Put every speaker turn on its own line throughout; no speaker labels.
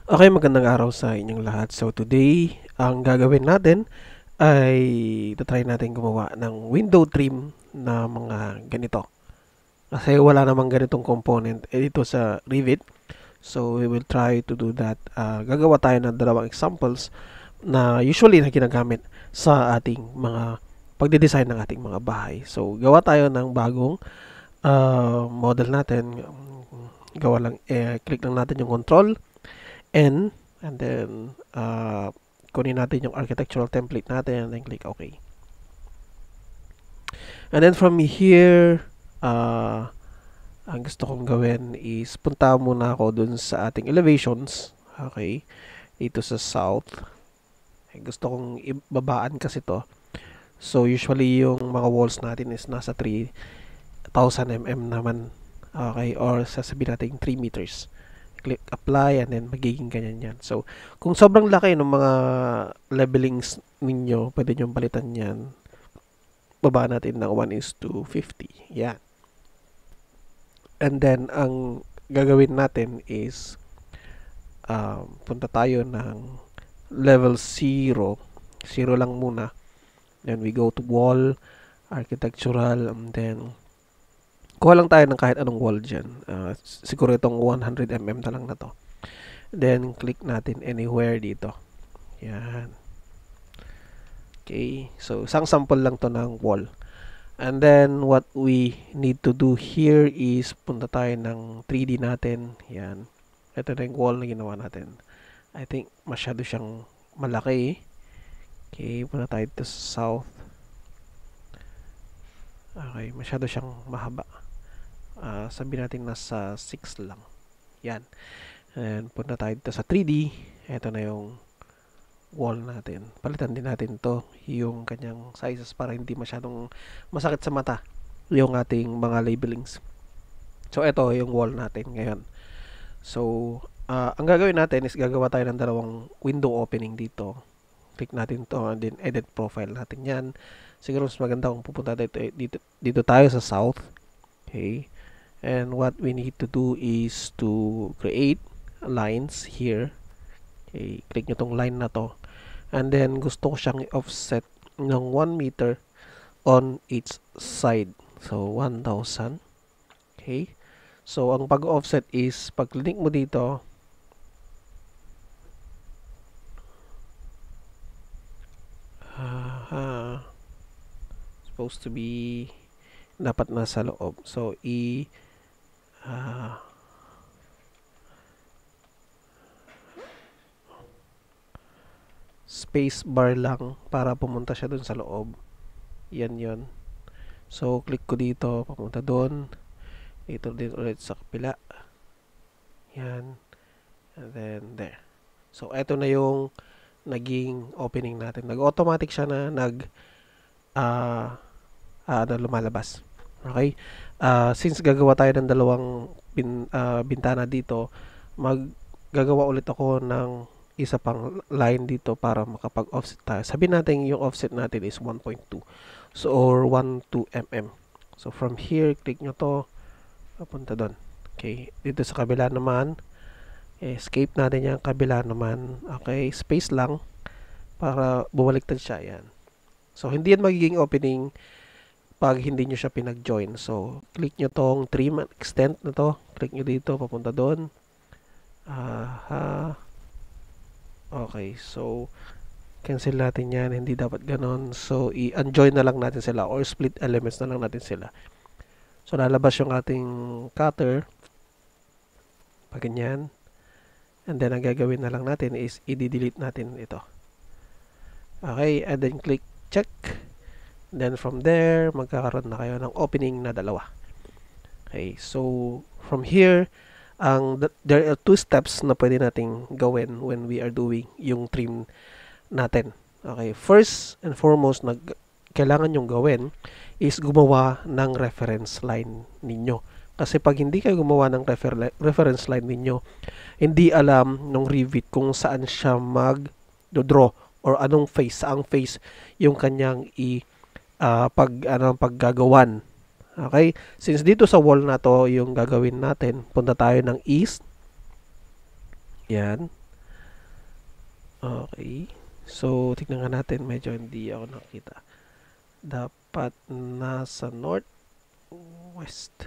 Okay, magandang araw sa inyong lahat. So today, ang gagawin natin ay try natin gumawa ng window trim na mga ganito. Kasi wala namang ganitong component dito sa Revit. So we will try to do that. Gagawa tayo ng dalawang examples na usually na ginagamit sa ating mga pagde-design ng ating mga bahay. So gawa tayo ng bagong model natin. Gawa lang, click lang natin yung control N, and then kunin natin yung architectural template natin and then click OK. And then from here, ang gusto kong gawin is punta muna ako dun sa ating elevations. Okay, dito sa south. Gusto kong ibabaan kasi to. So usually yung mga walls natin is nasa 3,000 mm naman. Okay, or sasabihin natin 3 meters. Click apply and then magiging ganyan yan. So, kung sobrang laki ng mga levelings ninyo, pwede nyo palitan yan. Baba natin ng 1:50. Yan. And then, ang gagawin natin is punta tayo ng level 0. 0 lang muna. Then, we go to wall, architectural, and then kuha lang tayo ng kahit anong wall dyan. Siguro itong 100 mm na lang na to. Then, click natin anywhere dito. Yan. Okay. So, isang sample lang to ng wall. And then, what we need to do here is punta tayo ng 3D natin. Yan. Ito na yung wall na ginawa natin. I think masyado siyang malaki. Okay. Punta tayo to south. Okay. Masyado siyang mahaba. Sabihin natin nasa 6 lang. Yan. And punta tayo dito sa 3D. Ito na yung wall natin. Palitan din natin to yung kanyang sizes para hindi masyadong masakit sa mata yung ating mga labelings. So, ito yung wall natin ngayon. So, ang gagawin natin is gagawa tayo ng dalawang window opening dito. Click natin to and then edit profile natin yan. Siguro mas maganda kung pupunta dito tayo sa south. Okay. And what we need to do is to create lines here. Okay, click nyo tong line na to. And then, gusto ko siyang offset ng 1 meter on each side. So, 1,000. Okay. So, ang pag-offset is, pag-link mo dito, supposed to be, dapat nasa loob. So, space bar lang para pumunta siya dun sa loob. Yan yun. So, click ko dito, papunta dun. Ito din ulit sa kapila. Yan. And then, there. So, eto na yung naging opening natin. Nag-automatic siya na lumalabas. Okay? Since gagawa tayo ng dalawang bintana dito, maggagawa ulit ako ng isa pang line dito para makapag-offset tayo. Sabihin natin yung offset natin is 1.2. So, or 12 mm. So, from here, click nyo to, papunta doon. Okay. Dito sa kabila naman, escape natin yung kabila naman. Okay. Space lang para bumaliktad siya. Yan. So, hindi yan magiging opening pag hindi nyo siya pinag-join. So, click nyo tong trim and extend na to. Click nyo dito, papunta doon. Okay, so cancel natin yan. Hindi dapat ganon. So, i-unjoin na lang natin sila or split elements na lang natin sila. So, lalabas yung ating cutter. Pag ganyan. And then, ang gagawin na lang natin is i-delete natin ito. Okay, and then click check. Then from there, magkakaroon na kayo ng opening na dalawa. Okay, so from here, there are two steps na pwede nating gawin when we are doing yung trim natin. Okay, first and foremost na kailangan yung gawin is gumawa ng reference line ninyo. Kasi pag hindi kayo gumawa ng reference line ninyo, hindi alam ng Revit kung saan siya mag-draw or anong face, saang face yung kanyang paggagawan. Okay? Since dito sa wall na to yung gagawin natin, punta tayo ng east. Yan. Okay. So, tignan nga natin. Medyo hindi ako nakita. Dapat nasa north, west.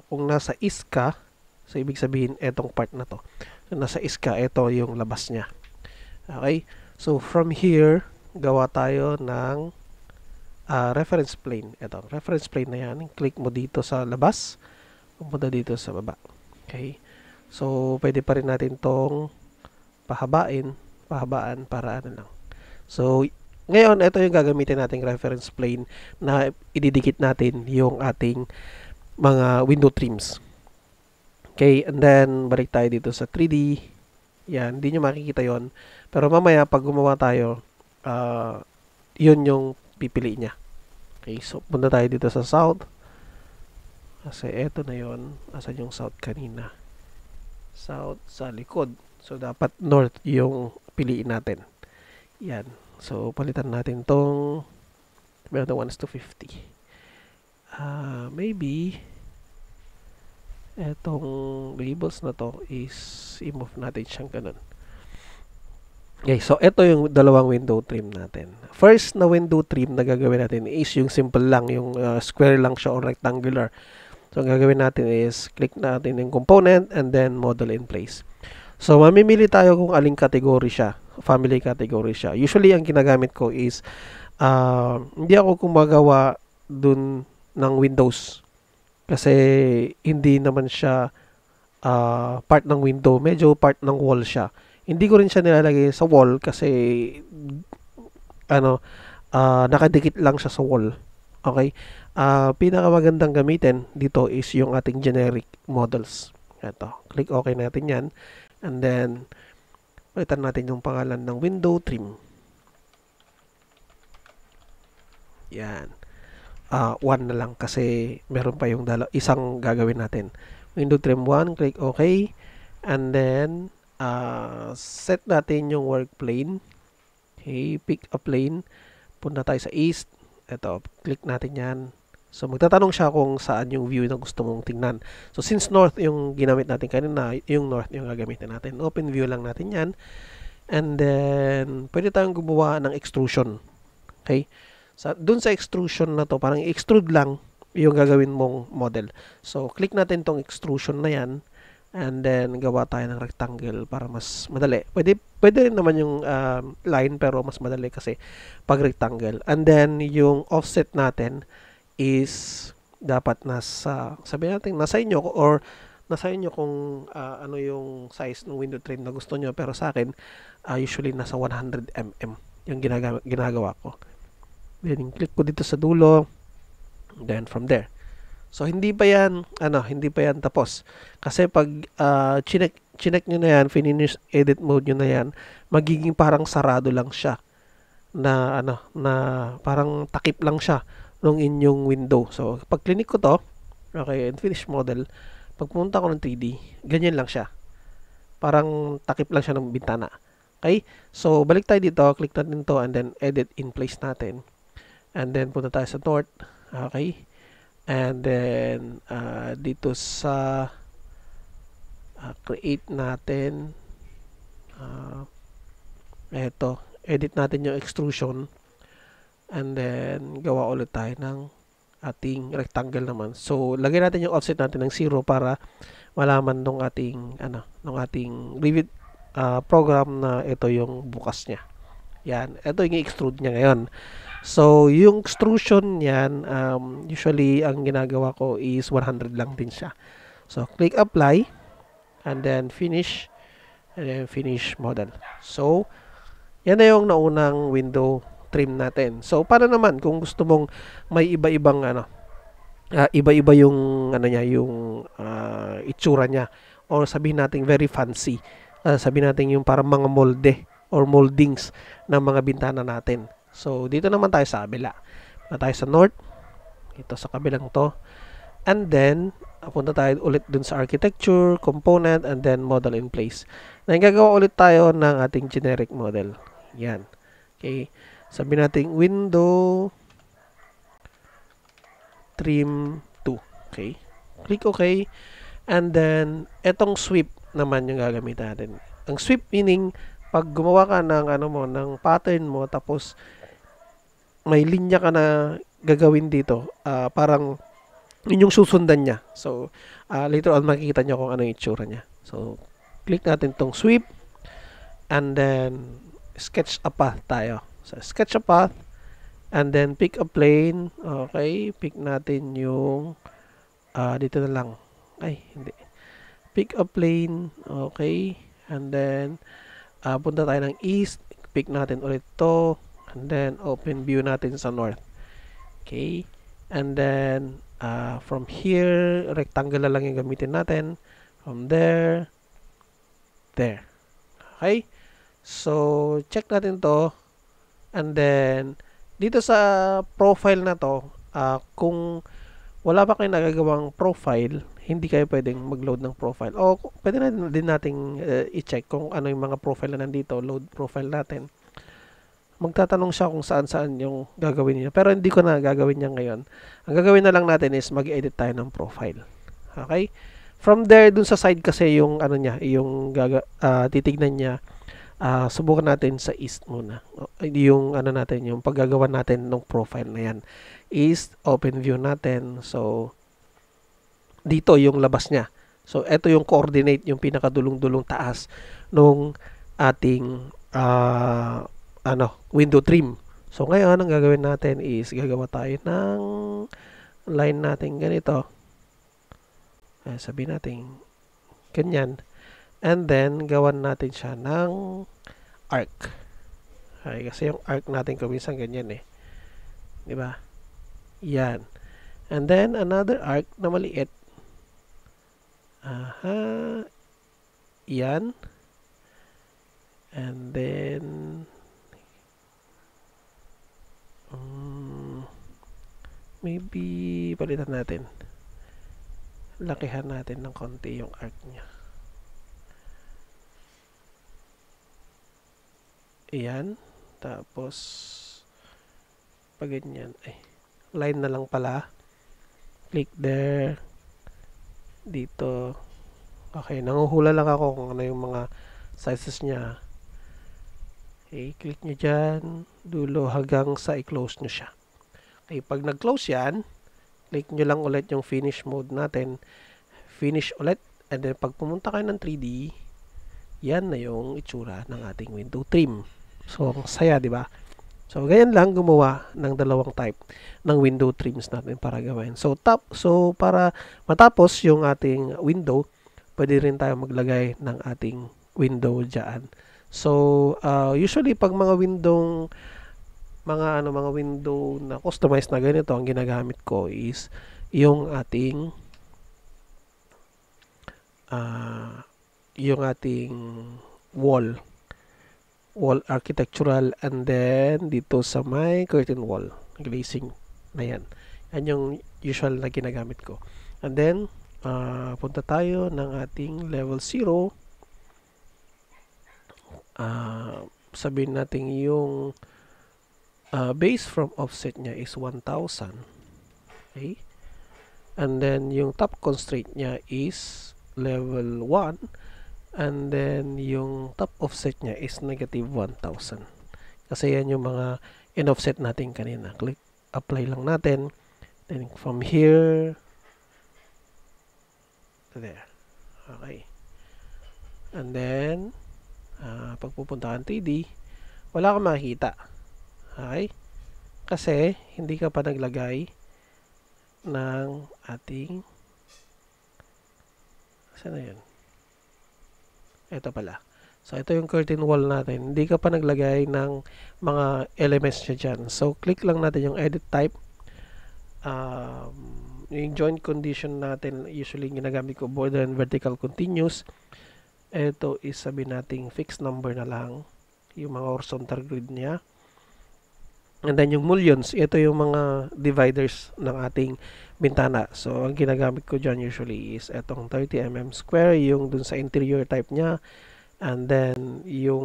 Kung nasa east ka, so ibig sabihin, etong part na to. So, nasa east ka, ito yung labas niya. Okay? So, from here, gawa tayo ng reference plane. Ito, reference plane na yan. Click mo dito sa labas. Pumunta dito sa baba. Okay? So, pwede pa rin natin tong pahabaan para ano lang. So, ngayon, ito yung gagamitin nating reference plane na ididikit natin yung ating mga window trims. Okay, and then, balik tayo dito sa 3D. Yan, hindi nyo makikita yon. Pero mamaya, pag gumawa tayo, yun yung pipili niya. Okay, so, punta tayo dito sa south. Kasi eto na yon. Asan yung south kanina? South sa likod. So, dapat north yung piliin natin. Yan. So, palitan natin tong meron na 1:50. Maybe etong labels na to is i-move natin siyang ganun. Okay, so ito yung dalawang window trim natin. First na window trim na gagawin natin is yung simple lang, yung square lang siya or rectangular. So, ang gagawin natin is click natin yung component and then model in place. So, mamimili tayo kung aling category siya. Family category siya. Usually, ang ginagamit ko is hindi ako gumagawa dun ng Windows. Kasi hindi naman siya part ng window. Medyo part ng wall siya. Hindi ko rin siya nilalagay sa wall kasi nakadikit lang siya sa wall. Okay? Pinakamagandang gamitin dito is yung ating generic models. Ito. Click OK natin yan. And then, palitan natin yung pangalan ng window trim. Yan. 1 na lang kasi meron pa yung isang gagawin natin. Window trim 1, click OK. And then, set natin yung work plane. Okay, pick a plane. Punta tayo sa east. Ito, click natin yan. So, magtatanong siya kung saan yung view na gusto mong tingnan. So, since north yung ginamit natin kanina, yung north yung gagamitin natin. Open view lang natin yan. And then, pwede tayong gumawa ng extrusion. Okay? So, dun sa extrusion na to, parang extrude lang yung gagawin mong model. So, click natin tong extrusion na yan. And then, gawa tayo ng rectangle para mas madali. Pwede rin naman yung line, pero mas madali kasi pag rectangle. And then, yung offset natin is dapat nasa, sabihin natin, nasa inyo or nasa inyo kung ano yung size ng window trim na gusto nyo. Pero sa akin, usually nasa 100 mm yung ginagawa ko. Then, click ko dito sa dulo. Then, from there. So, hindi pa yan tapos. Kasi pag chinek nyo na yan, finish edit mode nyo na yan, magiging parang sarado lang siya. Na parang takip lang siya ng inyong window. So, pag click ko to, okay, and finish model, pag pumunta ko ng 3D, ganyan lang siya. Parang takip lang siya ng bintana. Okay? So, balik tayo dito, click natin to, and then edit in place natin. And then, punta tayo sa north. Okay? And then, dito sa create natin, eto, edit natin yung extrusion. And then, gawa ulit tayo ng ating rectangle naman. So, lagay natin yung offset natin ng 0 para malaman nung ating, nung ating Revit program na ito yung bukas niya. Yan. Ito yung extrude niya ngayon. So, yung extrusion niyan, usually, ang ginagawa ko is 100 lang din siya. So, click apply, and then finish, and then finish model. So, yan na yung naunang window trim natin. So, para naman kung gusto mong may iba-ibang iba-iba yung niya, yung itsura niya, or sabihin natin very fancy. Sabihin natin yung parang mga molde or moldings ng mga bintana natin. So, dito naman tayo sa kabila. Punta tayo sa north. Ito sa kabilang to. And then, punta tayo ulit dun sa architecture, component, and then model in place. Na gagawa ulit tayo ng ating generic model. Yan. Okay. Sabi natin window trim 2. Okay. Click OK. And then, etong sweep naman yung gagamitin natin. Ang sweep meaning, pag gumawa ka ng ano mo, ng pattern mo, tapos may linya ka na gagawin dito, parang yun yung susundan niya. So, later on makikita nyo kung ano yung itsura niya. So, click natin tong sweep, and then sketch a path tayo. So, sketch a path, and then pick a plane. Okay, pick natin yung dito na lang. Ay, hindi. Pick a plane. Okay, and then punta tayo ng east. Pick natin ulit to, and then open view natin sa north. Okay, and then from here, rectangle na lang yung gamitin natin. From there, there. Okay, so check natin to, and then dito sa profile na to, kung wala pa kayong nagagawang profile, hindi kayo pwedeng mag-load ng profile. O pwede na din nating i-check kung ano yung mga profile na nandito, load profile natin. Magtatanong siya kung saan-saan yung gagawin niya. Pero hindi ko na gagawin niya ngayon. Ang gagawin na lang natin is mag-edit tayo ng profile. Okay? From there, dun sa side kasi yung ano niya, yung titignan niya, subukan natin sa east muna. Yung ano natin, yung paggagawa natin ng profile na yan. East, open view natin. So, dito yung labas niya. So, ito yung coordinate, yung pinakadulong-dulong taas nung ating window trim. So, ngayon, ang gagawin natin is gagawa tayo ng line natin ganito. Sabihin natin ganyan. And then, gawan natin siya ng arc. Okay, kasi yung arc natin kuminsan ganyan eh. Diba? Yan. And then, another arc na maliit. Yan. And then, maybe, palitan natin. Lakihan natin ng konti yung arc niya. Ayan. Tapos, pag ganyan, line na lang pala. Click there. Dito. Okay, nanguhula lang ako kung ano yung mga sizes niya. Okay, click nyo dyan. Dulo hanggang sa i-close nyo siya. Okay, pag nag-close yan, click nyo lang ulit yung finish mode natin. Finish ulit. And then, pag pumunta kayo ng 3D, yan na yung itsura ng ating window trim. So, saya, di ba? So, ganyan lang gumawa ng dalawang type ng window trims natin para gawin. So, para matapos yung ating window, pwede rin tayo maglagay ng ating window dyan. So, usually, pag mga window na customized na ganito, ang ginagamit ko is yung ating wall architectural, and then dito sa may curtain wall glazing na yan. Yan yung usual na ginagamit ko. And then, punta tayo ng ating level 0. Sabihin natin yung base from offset niya is 1,000. Okay? And then, yung top constraint niya is level 1. And then, yung top offset niya is negative 1,000. Kasi yan yung mga in-offset natin kanina. Click, apply lang natin. Then, from here to there. Okay. And then, pag pupunta kang 3D, wala kang makikita. Okay? Kasi, hindi ka pa naglagay ng ating saan na yun? Ito pala. So, ito yung curtain wall natin. Hindi ka pa naglagay ng mga elements niya dyan. So, click lang natin yung edit type. Yung joint condition natin, usually ginagamit ko border and vertical continuous. Ito is sabi nating fixed number na lang. Yung mga horizontal grid niya. And then yung mullions, ito yung mga dividers ng ating bintana. So, ang ginagamit ko dyan usually is etong 30 mm square, yung dun sa interior type niya. And then, yung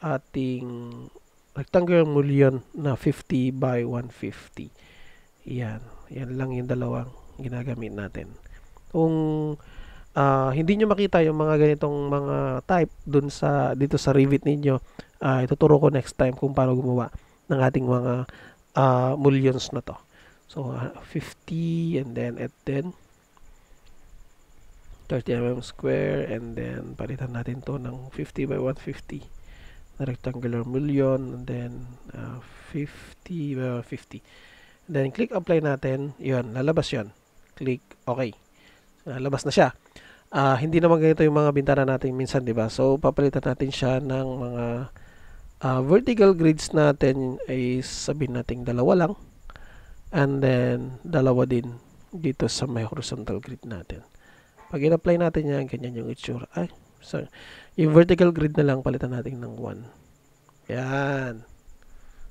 ating rectangular mullion na 50 by 150. Yan. Yan lang yung dalawang ginagamit natin. Kung hindi nyo makita yung mga ganitong mga type dun dito sa Revit ninyo, ituturo ko next time kung paano gumawa ng ating mga mullions na to. So 50 and then at then 30 mm square, and then palitan natin to ng 50 by 150 na rectangular mullion, and then 50 by 150. And then click apply natin, yun, lalabas yun. Click OK. Lalabas na siya. Hindi naman ganito yung mga bintana natin minsan, di ba? So papalitan natin siya ng mga vertical grids natin ay sabihin natin dalawa lang, and then dalawa din dito sa may horizontal grid natin. Pag in-apply natin yan, ganyan yung itsura. Sorry. Yung vertical grid na lang palitan natin ng 1. Yan.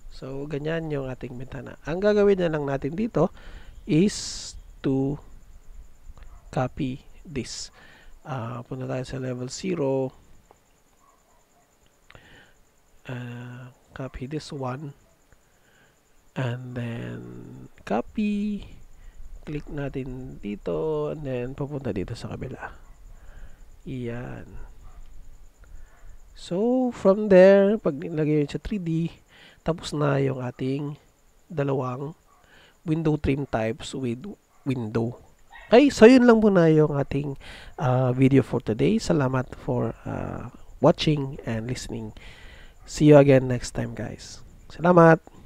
So ganyan yung ating bintana. Ang gagawin na lang natin dito is to copy this. Punta tayo sa level 0. Copy this one, and then copy, click natin dito, and then papunta dito sa kabila. Iyan. So from there, pag nilagay yun sa 3D, tapos na yung ating dalawang window trim types with window. Okay, so yun lang muna yung ating video for today. Salamat for watching and listening. See you again next time, guys. Salamat!